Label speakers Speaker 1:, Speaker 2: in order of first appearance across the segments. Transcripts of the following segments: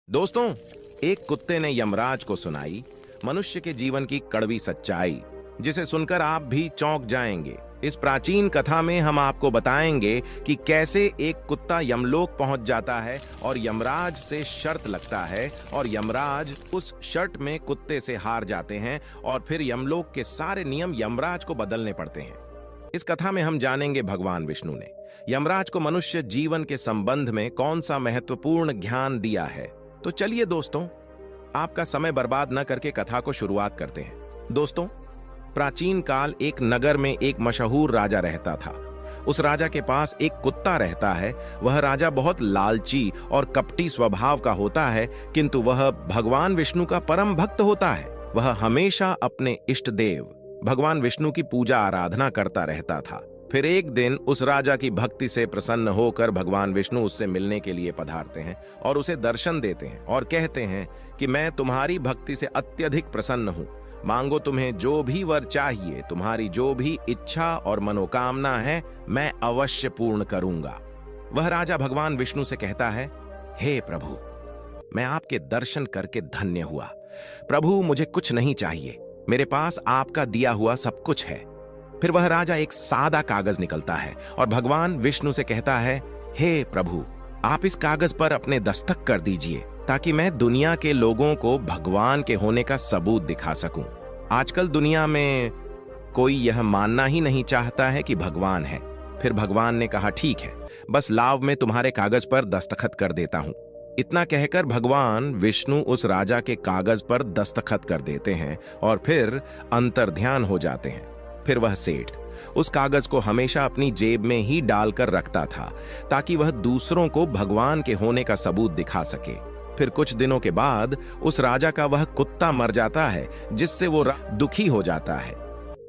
Speaker 1: दोस्तों, एक कुत्ते ने यमराज को सुनाई मनुष्य के जीवन की कड़वी सच्चाई, जिसे सुनकर आप भी चौंक जाएंगे। इस प्राचीन कथा में हम आपको बताएंगे कि कैसे एक कुत्ता यमलोक पहुंच जाता है और यमराज से शर्त लगता है और यमराज उस शर्त में कुत्ते से हार जाते हैं और फिर यमलोक के सारे नियम यमराज को बदलने पड़ते हैं। इस कथा में हम जानेंगे भगवान विष्णु ने यमराज को मनुष्य जीवन के संबंध में कौन सा महत्वपूर्ण ज्ञान दिया है। तो चलिए दोस्तों, आपका समय बर्बाद न करके कथा को शुरुआत करते हैं। दोस्तों, प्राचीन काल एक नगर में एक मशहूर राजा रहता था। उस राजा के पास एक कुत्ता रहता है। वह राजा बहुत लालची और कपटी स्वभाव का होता है, किंतु वह भगवान विष्णु का परम भक्त होता है। वह हमेशा अपने इष्ट देव भगवान विष्णु की पूजा आराधना करता रहता था। फिर एक दिन उस राजा की भक्ति से प्रसन्न होकर भगवान विष्णु उससे मिलने के लिए पधारते हैं और उसे दर्शन देते हैं और कहते हैं कि मैं तुम्हारी भक्ति से अत्यधिक प्रसन्न हूं। मांगो, तुम्हें जो भी वर चाहिए, तुम्हारी जो भी इच्छा और मनोकामना है, मैं अवश्य पूर्ण करूंगा। वह राजा भगवान विष्णु से कहता है, हे प्रभु, मैं आपके दर्शन करके धन्य हुआ। प्रभु, मुझे कुछ नहीं चाहिए, मेरे पास आपका दिया हुआ सब कुछ है। फिर वह राजा एक सादा कागज निकलता है और भगवान विष्णु से कहता है, हे प्रभु, आप इस कागज पर अपने दस्तक कर दीजिए ताकि मैं दुनिया के लोगों को भगवान के होने का सबूत दिखा सकूं। आजकल दुनिया में कोई यह मानना ही नहीं चाहता है कि भगवान है। फिर भगवान ने कहा, ठीक है, बस लाव में तुम्हारे कागज पर दस्तखत कर देता हूं। इतना कहकर भगवान विष्णु उस राजा के कागज पर दस्तखत कर देते हैं और फिर अंतर्ध्यान हो जाते हैं। फिर वह सेठ उस कागज को हमेशा अपनी जेब में ही डालकर रखता था ताकि वह दूसरों को भगवान के होने का सबूत दिखा सके। फिर कुछ दिनों के बाद उस राजा का वह कुत्ता मर जाता है, जिससे वो दुखी हो जाता है।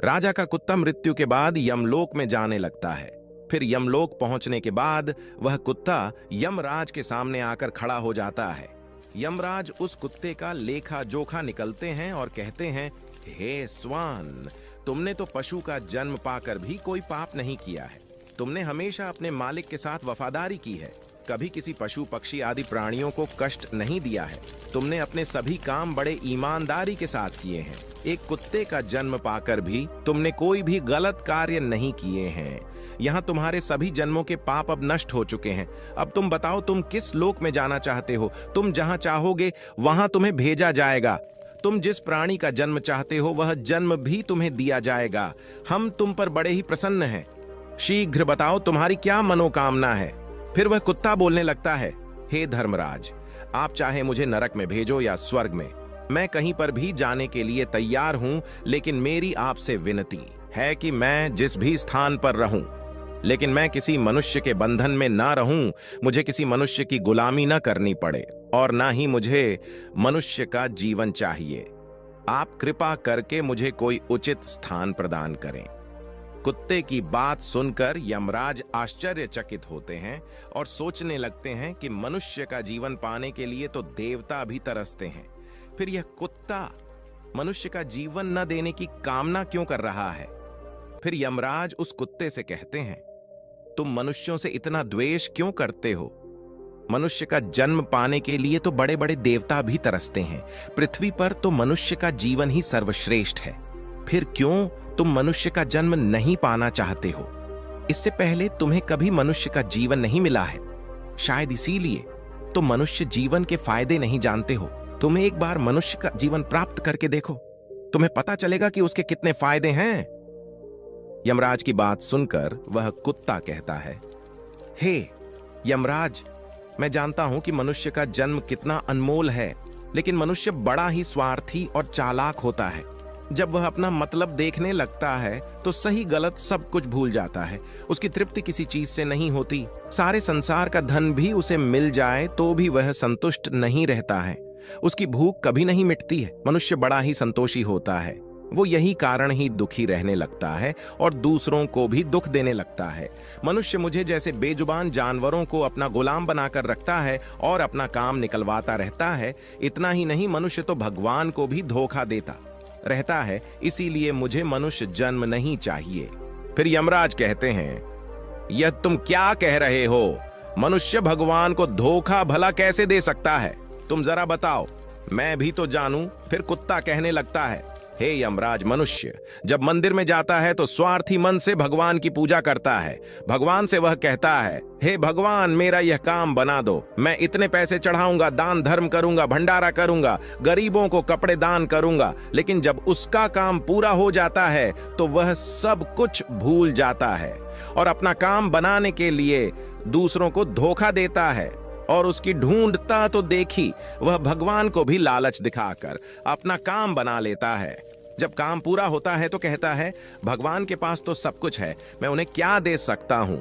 Speaker 1: राजा का कुत्ता मृत्यु के बाद यमलोक में जाने लगता है। फिर यमलोक पहुंचने के बाद वह कुत्ता यमराज के सामने आकर खड़ा हो जाता है। यमराज उस कुत्ते का लेखा जोखा निकलते हैं और कहते हैं, हे स्वान, तुमने तो पशु का जन्म पाकर भी कोई पाप नहीं किया है। तुमने हमेशा अपने मालिक के साथ वफादारी की है, कभी किसी पशु पक्षी आदि प्राणियों को कष्ट नहीं दिया है। तुमने अपने सभी काम बड़े ईमानदारी के साथ किए हैं। एक कुत्ते का जन्म पाकर भी तुमने कोई भी गलत कार्य नहीं किए हैं। यहाँ तुम्हारे सभी जन्मों के पाप अब नष्ट हो चुके हैं। अब तुम बताओ, तुम किस लोक में जाना चाहते हो? तुम जहाँ चाहोगे वहां तुम्हें भेजा जाएगा। तुम जिस प्राणी का जन्म चाहते हो वह जन्म भी तुम्हें दिया जाएगा। हम तुम पर बड़े ही प्रसन्न हैं। शीघ्र बताओ, तुम्हारी क्या मनोकामना है? फिर वह कुत्ता बोलने लगता है, हे धर्मराज, आप चाहे मुझे नरक में भेजो या स्वर्ग में, मैं कहीं पर भी जाने के लिए तैयार हूं। लेकिन मेरी आपसे विनती है कि मैं जिस भी स्थान पर रहूं, लेकिन मैं किसी मनुष्य के बंधन में ना रहूं। मुझे किसी मनुष्य की गुलामी ना करनी पड़े और ना ही मुझे मनुष्य का जीवन चाहिए। आप कृपा करके मुझे कोई उचित स्थान प्रदान करें। कुत्ते की बात सुनकर यमराज आश्चर्यचकित होते हैं और सोचने लगते हैं कि मनुष्य का जीवन पाने के लिए तो देवता भी तरसते हैं। फिर यह कुत्ता मनुष्य का जीवन न देने की कामना क्यों कर रहा है? फिर यमराज उस कुत्ते से कहते हैं, तुम मनुष्यों से इतना द्वेष क्यों करते हो? मनुष्य का जन्म पाने के लिए तो बड़े बड़े देवता भी तरसते हैं। पृथ्वी पर तो मनुष्य का जीवन ही सर्वश्रेष्ठ है। फिर क्यों तुम मनुष्य का जन्म नहीं पाना चाहते हो? इससे पहले तुम्हें कभी मनुष्य का जीवन नहीं मिला है। शायद इसीलिए तुम मनुष्य जीवन के फायदे नहीं जानते हो। तुम एक बार मनुष्य का जीवन प्राप्त करके देखो, तुम्हें पता चलेगा कि उसके कितने फायदे हैं। यमराज की बात सुनकर वह कुत्ता कहता है, हे यमराज, मैं जानता हूं कि मनुष्य का जन्म कितना अनमोल है, लेकिन मनुष्य बड़ा ही स्वार्थी और चालाक होता है। जब वह अपना मतलब देखने लगता है तो सही गलत सब कुछ भूल जाता है। उसकी तृप्ति किसी चीज से नहीं होती। सारे संसार का धन भी उसे मिल जाए तो भी वह संतुष्ट नहीं रहता है। उसकी भूख कभी नहीं मिटती है। मनुष्य बड़ा ही संतोषी होता है। वो यही कारण ही दुखी रहने लगता है और दूसरों को भी दुख देने लगता है। मनुष्य मुझे जैसे बेजुबान जानवरों को अपना गुलाम बनाकर रखता है और अपना काम निकलवाता रहता है। इतना ही नहीं, मनुष्य तो भगवान को भी धोखा देता रहता है। इसीलिए मुझे मनुष्य जन्म नहीं चाहिए। फिर यमराज कहते हैं, यह तुम क्या कह रहे हो? मनुष्य भगवान को धोखा भला कैसे दे सकता है? तुम जरा बताओ, मैं भी तो जानूं। फिर कुत्ता कहने लगता है, हे यमराज, मनुष्य जब मंदिर में जाता है तो स्वार्थी मन से भगवान की पूजा करता है। भगवान से वह कहता है, हे भगवान, मेरा यह काम बना दो, मैं इतने पैसे चढ़ाऊंगा, दान धर्म करूंगा, भंडारा करूंगा, गरीबों को कपड़े दान करूंगा। लेकिन जब उसका काम पूरा हो जाता है तो वह सब कुछ भूल जाता है और अपना काम बनाने के लिए दूसरों को धोखा देता है। और उसकी ढूंढता तो देखी, वह भगवान को भी लालच दिखाकर अपना काम बना लेता है। जब काम पूरा होता है तो कहता है, भगवान के पास तो सब कुछ है, मैं उन्हें क्या दे सकता हूं।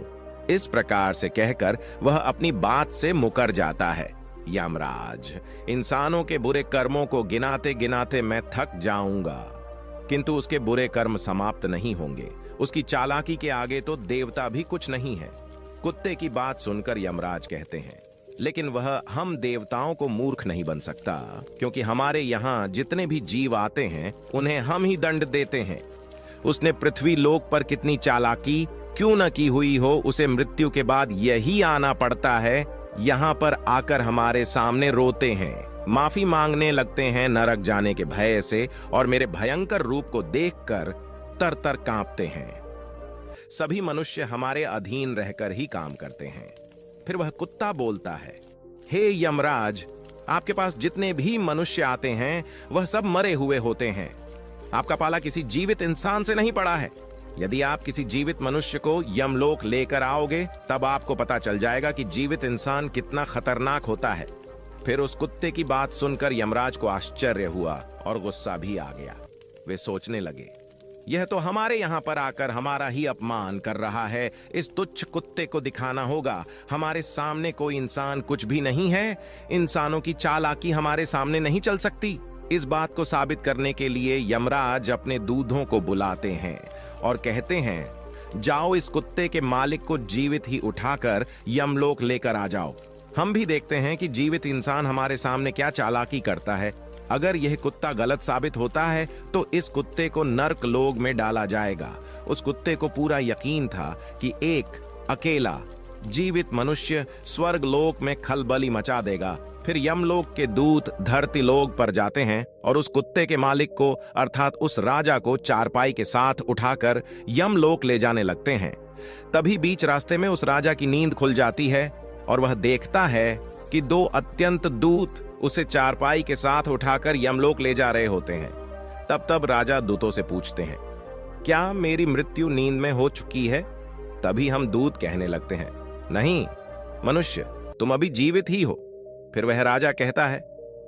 Speaker 1: इस प्रकार से कहकर वह अपनी बात से मुकर जाता है। यमराज, इंसानों के बुरे कर्मों को गिनाते गिनाते मैं थक जाऊंगा, किंतु उसके बुरे कर्म समाप्त नहीं होंगे। उसकी चालाकी के आगे तो देवता भी कुछ नहीं है। कुत्ते की बात सुनकर यमराज कहते हैं, लेकिन वह हम देवताओं को मूर्ख नहीं बन सकता, क्योंकि हमारे यहाँ जितने भी जीव आते हैं उन्हें हम ही दंड देते हैं। उसने पृथ्वी लोक पर कितनी चालाकी क्यों न की हुई हो, उसे मृत्यु के बाद यही आना पड़ता है। यहाँ पर आकर हमारे सामने रोते हैं, माफी मांगने लगते हैं नरक जाने के भय से, और मेरे भयंकर रूप को देखकर तर तर कांपते हैं। सभी मनुष्य हमारे अधीन रहकर ही काम करते हैं। फिर वह कुत्ता बोलता है, हे यमराज, आपके पास जितने भी मनुष्य आते हैं वह सब मरे हुए होते हैं। आपका पाला किसी जीवित इंसान से नहीं पड़ा है। यदि आप किसी जीवित मनुष्य को यमलोक लेकर आओगे तब आपको पता चल जाएगा कि जीवित इंसान कितना खतरनाक होता है। फिर उस कुत्ते की बात सुनकर यमराज को आश्चर्य हुआ और गुस्सा भी आ गया। वे सोचने लगे, यह तो हमारे यहाँ पर आकर हमारा ही अपमान कर रहा है। इस तुच्छ कुत्ते को दिखाना होगा हमारे सामने कोई इंसान कुछ भी नहीं है। इंसानों की चालाकी हमारे सामने नहीं चल सकती। इस बात को साबित करने के लिए यमराज अपने दूधों को बुलाते हैं और कहते हैं, जाओ इस कुत्ते के मालिक को जीवित ही उठाकर यमलोक लेकर आ जाओ। हम भी देखते हैं कि जीवित इंसान हमारे सामने क्या चालाकी करता है। अगर यह कुत्ता गलत साबित होता है तो इस कुत्ते को नर्क लोक में डाला जाएगा। उस कुत्ते को पूरा यकीन था कि एक अकेला जीवित मनुष्य स्वर्ग लोक में खलबली मचा देगा। फिर यमलोक के दूत धरती लोक पर जाते हैं और उस कुत्ते के मालिक को अर्थात उस राजा को चारपाई के साथ उठाकर यमलोक ले जाने लगते हैं। तभी बीच रास्ते में उस राजा की नींद खुल जाती है और वह देखता है कि दो अत्यंत दूत उसे चारपाई के साथ उठाकर यमलोक ले जा रहे होते हैं। तब राजा दूतों से पूछते हैं, क्या मेरी मृत्यु नींद में हो चुकी है? तभी हम दूत कहने लगते हैं, नहीं मनुष्य, तुम अभी जीवित ही हो। फिर वह राजा कहता है,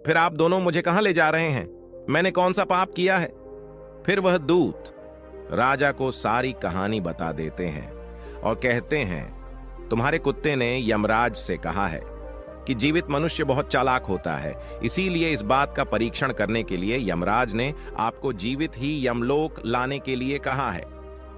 Speaker 1: फिर आप दोनों मुझे कहां ले जा रहे हैं? मैंने कौन सा पाप किया है? फिर वह दूत राजा को सारी कहानी बता देते हैं और कहते हैं, तुम्हारे कुत्ते ने यमराज से कहा है कि जीवित मनुष्य बहुत चालाक होता है, इसीलिए इस बात का परीक्षण करने के लिए यमराज ने आपको जीवित ही यमलोक लाने के लिए कहा है।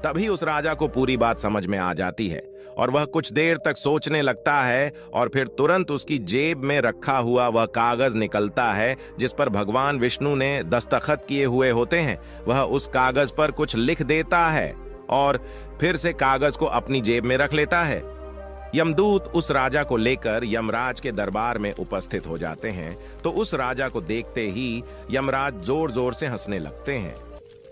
Speaker 1: तभी उस राजा को पूरी बात समझ में आ जाती है और वह कुछ देर तक सोचने लगता है और फिर तुरंत उसकी जेब में रखा हुआ वह कागज निकलता है जिस पर भगवान विष्णु ने दस्तखत किए हुए होते हैं। वह उस कागज पर कुछ लिख देता है और फिर से कागज को अपनी जेब में रख लेता है। यमदूत उस राजा को लेकर यमराज के दरबार में उपस्थित हो जाते हैं तो उस राजा को देखते ही यमराज जोर जोर से हंसने लगते हैं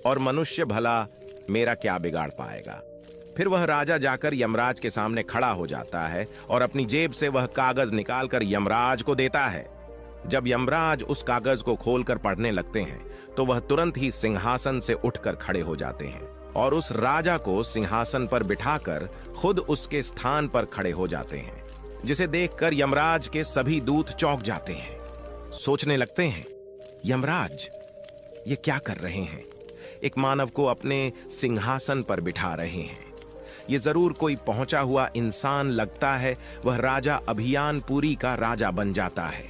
Speaker 1: और मनुष्य भला मेरा क्या बिगाड़ पाएगा। फिर वह राजा जाकर यमराज के सामने खड़ा हो जाता है और अपनी जेब से वह कागज निकालकर यमराज को देता है। जब यमराज उस कागज को खोलकर पढ़ने लगते हैं तो वह तुरंत ही सिंहासन से उठकर खड़े हो जाते हैं और उस राजा को सिंहासन पर बिठाकर खुद उसके स्थान पर खड़े हो जाते हैं, जिसे देखकर यमराज के सभी दूत चौंक जाते हैं। सोचने लगते हैं, यमराज ये क्या कर रहे हैं? एक मानव को अपने सिंहासन पर बिठा रहे हैं। ये जरूर कोई पहुंचा हुआ इंसान लगता है। वह राजा अभियानपुरी का राजा बन जाता है।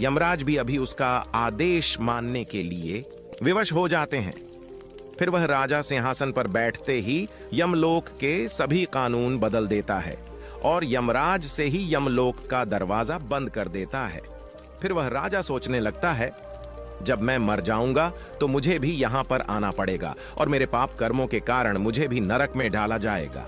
Speaker 1: यमराज भी अभी उसका आदेश मानने के लिए विवश हो जाते हैं। फिर वह राजा सिंहासन पर बैठते ही यमलोक के सभी कानून बदल देता है और यमराज से ही यमलोक का दरवाजा बंद कर देता है। फिर वह राजा सोचने लगता है, जब मैं मर जाऊंगा तो मुझे भी यहां पर आना पड़ेगा और मेरे पाप कर्मों के कारण मुझे भी नरक में डाला जाएगा।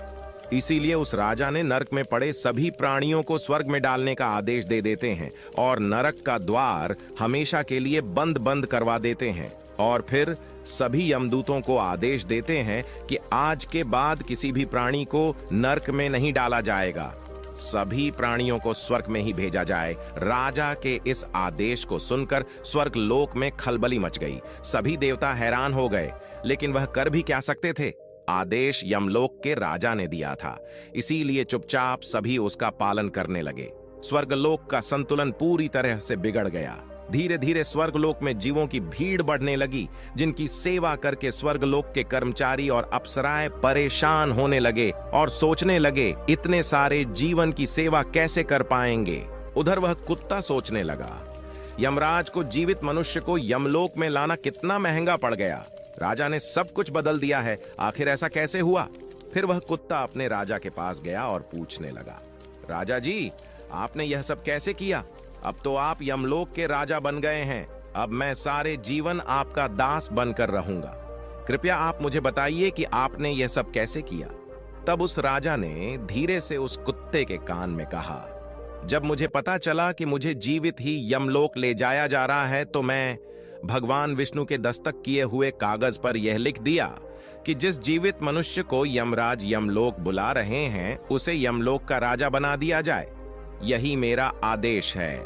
Speaker 1: इसीलिए उस राजा ने नरक में पड़े सभी प्राणियों को स्वर्ग में डालने का आदेश दे देते हैं और नरक का द्वार हमेशा के लिए बंद बंद करवा देते हैं। और फिर सभी यमदूतों को आदेश देते हैं कि आज के बाद किसी भी प्राणी को नरक में नहीं डाला जाएगा, सभी प्राणियों को स्वर्ग में ही भेजा जाए। राजा के इस आदेश को सुनकर स्वर्ग लोक में खलबली मच गई। सभी देवता हैरान हो गए, लेकिन वह कर भी क्या सकते थे? आदेश यमलोक के राजा ने दिया था, इसीलिए चुपचाप सभी उसका पालन करने लगे। स्वर्गलोक का संतुलन पूरी तरह से बिगड़ गया। धीरे धीरे स्वर्गलोक में जीवों की भीड़ बढ़ने लगी, जिनकी सेवा करके स्वर्गलोक के कर्मचारी और अप्सराएं परेशान होने लगे और सोचने लगे इतने सारे जीवन की सेवा कैसे कर पाएंगे। उधर वह कुत्ता सोचने लगा, यमराज को जीवित मनुष्य को यमलोक में लाना कितना महंगा पड़ गया। राजा ने सब कुछ बदल दिया है, आखिर ऐसा कैसे हुआ? फिर वह कुत्ता अपने राजा के पास गया और पूछने लगा, राजा जी, आपने यह सब कैसे किया? अब तो आप यमलोक के राजा बन गए हैं, अब मैं सारे जीवन आपका दास बनकर रहूंगा। कृपया आप मुझे बताइए कि आपने यह सब कैसे किया। तब उस राजा ने धीरे से उस कुत्ते के कान में कहा, जब मुझे पता चला कि मुझे जीवित ही यमलोक ले जाया जा रहा है, तो मैं भगवान विष्णु के दस्तक किए हुए कागज पर यह लिख दिया कि जिस जीवित मनुष्य को यमराज यमलोक बुला रहे हैं, उसे यमलोक का राजा बना दिया जाए। यही मेरा आदेश है।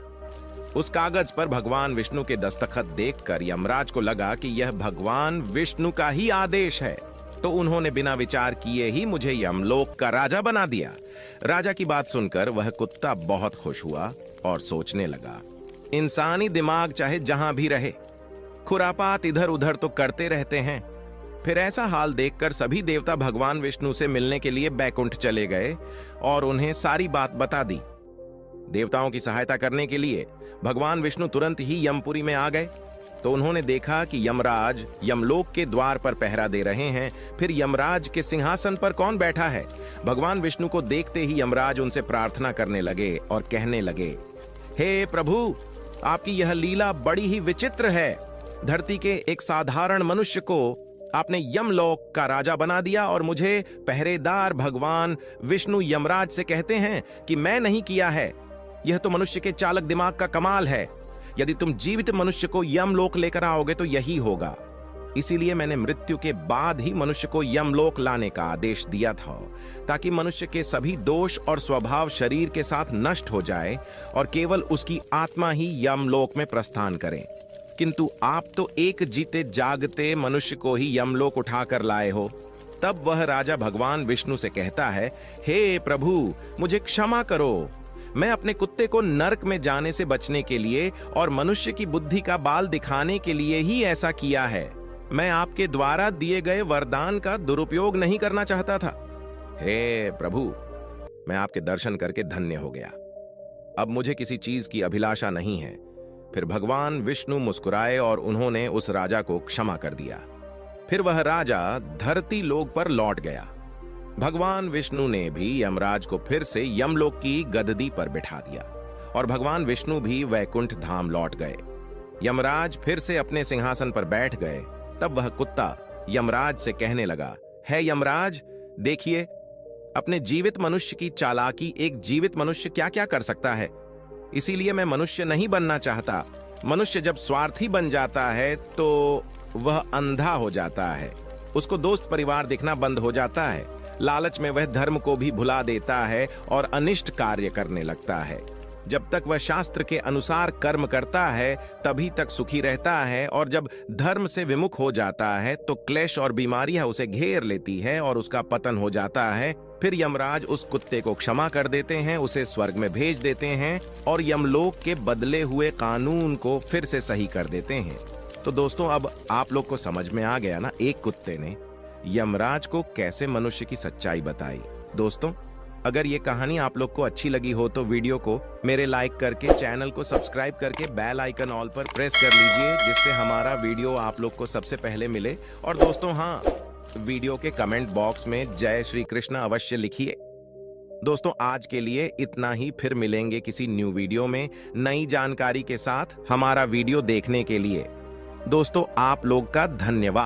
Speaker 1: उस कागज पर भगवान विष्णु के दस्तखत देखकर यमराज को लगा कि यह भगवान विष्णु का ही आदेश है, तो उन्होंने बिना विचार किए ही मुझे यमलोक का राजा बना दिया। राजा की बात सुनकर वह कुत्ता बहुत खुश हुआ और सोचने लगा, इंसानी दिमाग चाहे जहां भी रहे, खुरापात इधर उधर तो करते रहते हैं। फिर ऐसा हाल देखकर सभी देवता भगवान विष्णु से मिलने के लिए बैकुंठ चले गए और उन्हें सारी बात बता दी। देवताओं की सहायता करने के लिए भगवान विष्णु तुरंत ही यमपुरी में आ गए, तो उन्होंने देखा कि यमराज यमलोक के द्वार पर पहरा दे रहे हैं। फिर यमराज के सिंहासन पर कौन बैठा है? भगवान विष्णु को देखते ही यमराज उनसे प्रार्थना करने लगे और कहने लगे, हे प्रभु, आपकी यह लीला बड़ी ही विचित्र है। धरती के एक साधारण मनुष्य को आपने यमलोक का राजा बना दिया और मुझे पहरेदार भगवान विष्णु यमराज से कहते हैं कि मैं नहीं किया है। यह तो मनुष्य के चालक दिमाग का कमाल है। यदि तुम जीवित मनुष्य को यमलोक लेकर आओगे तो यही होगा। इसीलिए मैंने मृत्यु के बाद ही मनुष्य को यमलोक लाने का आदेश दिया था, ताकि मनुष्य के सभी दोष और स्वभाव शरीर के साथ नष्ट हो जाए और केवल उसकी आत्मा ही यमलोक में प्रस्थान करे। किंतु आप तो एक जीते जागते मनुष्य को ही यमलोक उठाकर लाए हो। तब वह राजा भगवान विष्णु से कहता है, हे प्रभु, मुझे क्षमा करो। मैं अपने कुत्ते को नरक में जाने से बचने के लिए और मनुष्य की बुद्धि का बाल दिखाने के लिए ही ऐसा किया है। मैं आपके द्वारा दिए गए वरदान का दुरुपयोग नहीं करना चाहता था। हे प्रभु, मैं आपके दर्शन करके धन्य हो गया। अब मुझे किसी चीज की अभिलाषा नहीं है। फिर भगवान विष्णु मुस्कुराए और उन्होंने उस राजा को क्षमा कर दिया। फिर वह राजा धरती लोक पर लौट गया। भगवान विष्णु ने भी यमराज को फिर से यमलोक की गद्दी पर बिठा दिया और भगवान विष्णु भी वैकुंठ धाम लौट गए। यमराज फिर से अपने सिंहासन पर बैठ गए। तब वह कुत्ता यमराज से कहने लगा, है यमराज, देखिए, अपने जीवित मनुष्य की चालाकी एक जीवित मनुष्य क्या क्या कर सकता है। इसीलिए मैं मनुष्य नहीं बनना चाहता। मनुष्य जब स्वार्थी बन जाता है तो वह अंधा हो जाता है, उसको दोस्त परिवार दिखना बंद हो जाता है। लालच में वह धर्म को भी भुला देता है और अनिष्ट कार्य करने लगता है। जब तक वह शास्त्र के अनुसार कर्म करता है तभी तक सुखी रहता है, और जब धर्म से विमुख हो जाता है तो क्लेश और बीमारियां उसे घेर लेती है और उसका पतन हो जाता है। फिर यमराज उस कुत्ते को क्षमा कर देते हैं, उसे स्वर्ग में भेज देते हैं और यमलोक के बदले हुए कानून को फिर से सही कर देते हैं। तो दोस्तों, अब आप लोग को समझ में आ गया ना, एक कुत्ते ने यमराज को कैसे मनुष्य की सच्चाई बताई। दोस्तों, अगर ये कहानी आप लोग को अच्छी लगी हो तो वीडियो को मेरे लाइक करके, चैनल को सब्सक्राइब करके बेल आइकन ऑल पर प्रेस कर लीजिए, जिससे हमारा वीडियो आप लोग को सबसे पहले मिले। और दोस्तों, हाँ, वीडियो के कमेंट बॉक्स में जय श्री कृष्ण अवश्य लिखिए। दोस्तों, आज के लिए इतना ही। फिर मिलेंगे किसी न्यू वीडियो में नई जानकारी के साथ। हमारा वीडियो देखने के लिए दोस्तों आप लोग का धन्यवाद।